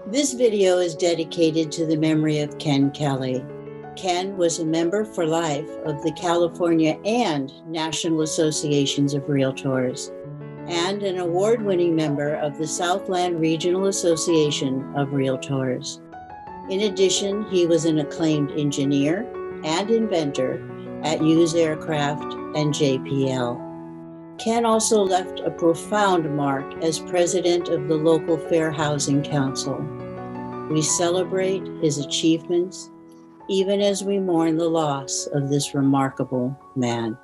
This video is dedicated to the memory of Ken Kelly. Ken was a member for life of the California and National Associations of Realtors, and an award-winning member of the Southland Regional Association of Realtors. In addition, he was an acclaimed engineer and inventor at Hughes Aircraft and JPL. Ken also left a profound mark as president of the local Fair Housing Council. We celebrate his achievements, even as we mourn the loss of this remarkable man.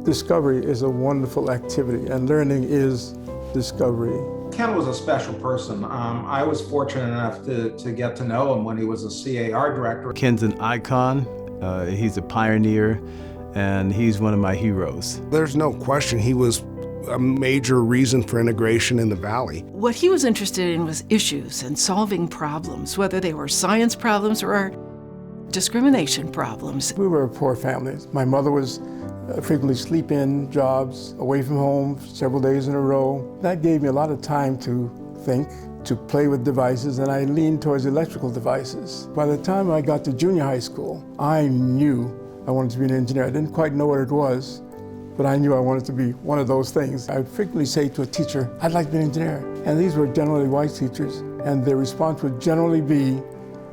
Discovery is a wonderful activity, and learning is discovery. Ken was a special person. I was fortunate enough to get to know him when he was a CAR director. Ken's an icon, he's a pioneer, and he's one of my heroes. There's no question he was a major reason for integration in the Valley. What he was interested in was issues and solving problems, whether they were science problems or discrimination problems. We were a poor family. My mother was frequently sleep-in jobs, away from home several days in a row. That gave me a lot of time to think, to play with devices, and I leaned towards electrical devices. By the time I got to junior high school, I knew I wanted to be an engineer. I didn't quite know what it was, but I knew I wanted to be one of those things. I would frequently say to a teacher, I'd like to be an engineer. And these were generally white teachers, and their response would generally be,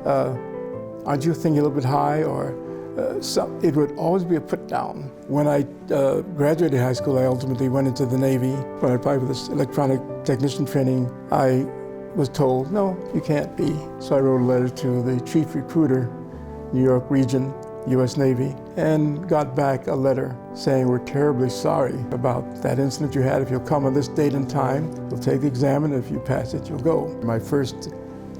aren't you thinking a little bit high? Or it would always be a put down. When I graduated high school, I ultimately went into the Navy. When I applied for this electronic technician training, I was told, no, you can't be. So I wrote a letter to the chief recruiter, New York region, U.S. Navy, and got back a letter saying, we're terribly sorry about that incident you had. If you'll come on this date and time, you'll take the exam, and if you pass it, you'll go. My first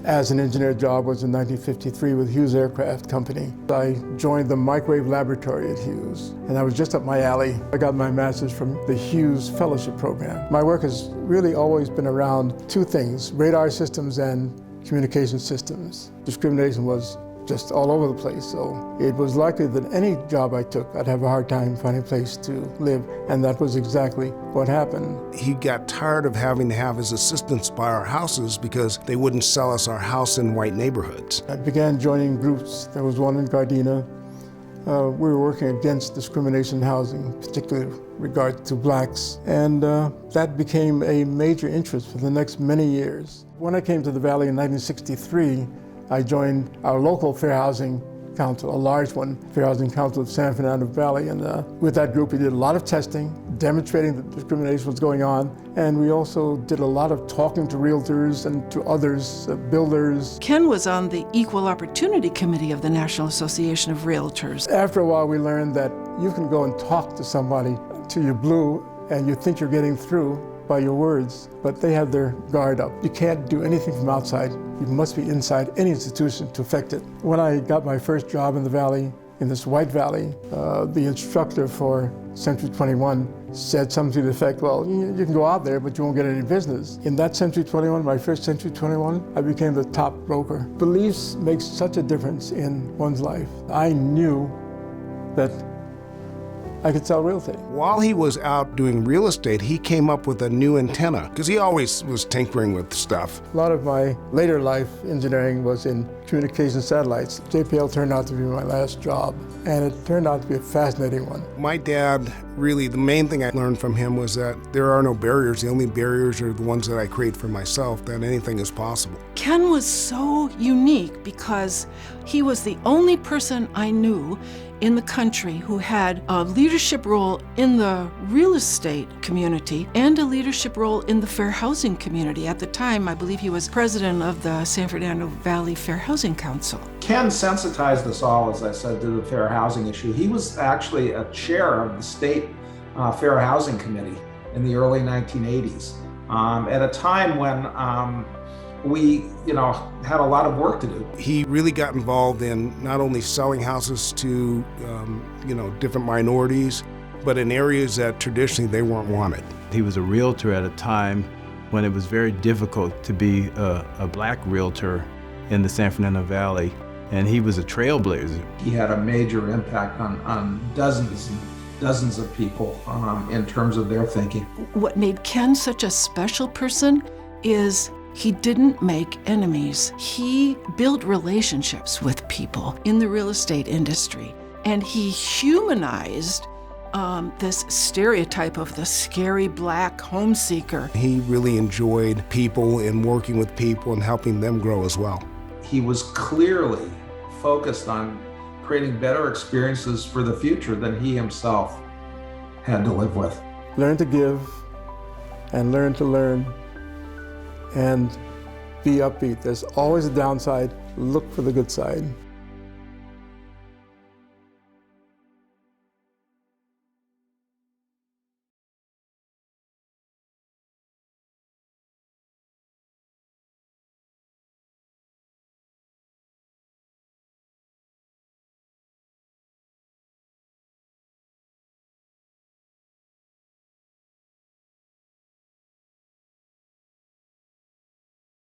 as an engineer job was in 1953 with Hughes Aircraft Company. I joined the microwave laboratory at Hughes, and I was just up my alley. I got my master's from the Hughes Fellowship Program. My work has really always been around two things, radar systems and communication systems. Discrimination was just all over the place, so it was likely that any job I took, I'd have a hard time finding a place to live, and that was exactly what happened. He got tired of having to have his assistants buy our houses because they wouldn't sell us our house in white neighborhoods. I began joining groups. There was one in Gardena. We were working against discrimination in housing, particularly with regard to blacks, and that became a major interest for the next many years. When I came to the Valley in 1963, I joined our local Fair Housing Council, a large one, Fair Housing Council of San Fernando Valley, and with that group we did a lot of testing, demonstrating that discrimination was going on, and we also did a lot of talking to realtors and to others, builders. Ken was on the Equal Opportunity Committee of the National Association of Realtors. After a while we learned that you can go and talk to somebody till you're blue and you think you're getting through by your words, but they have their guard up. You can't do anything from outside. You must be inside any institution to affect it. When I got my first job in the Valley, in this White Valley, the instructor for Century 21 said something to the effect, well, you can go out there, but you won't get any business. In that Century 21, my first Century 21, I became the top broker. Beliefs make such a difference in one's life. I knew that I could sell real estate. While he was out doing real estate, he came up with a new antenna, because he always was tinkering with stuff. A lot of my later life engineering was in communication satellites. JPL turned out to be my last job, and it turned out to be a fascinating one. My dad, really, the main thing I learned from him was that there are no barriers. The only barriers are the ones that I create for myself, that anything is possible. Ken was so unique because he was the only person I knew in the country who had a leadership role in the real estate community and a leadership role in the fair housing community. At the time, I believe he was president of the San Fernando Valley Fair Housing Council. Ken sensitized us all, as I said, to the fair housing issue. He was actually a chair of the state Fair Housing Committee in the early 1980s, at a time when we, had a lot of work to do. He really got involved in not only selling houses to, different minorities, but in areas that traditionally they weren't wanted. He was a realtor at a time when it was very difficult to be a black realtor in the San Fernando Valley, and he was a trailblazer. He had a major impact on dozens dozens of people in terms of their thinking. What made Ken such a special person is he didn't make enemies. He built relationships with people in the real estate industry, and he humanized this stereotype of the scary black home seeker. He really enjoyed people and working with people and helping them grow as well. He was clearly focused on creating better experiences for the future than he himself had to live with. Learn to give and learn to learn and be upbeat. There's always a downside. Look for the good side.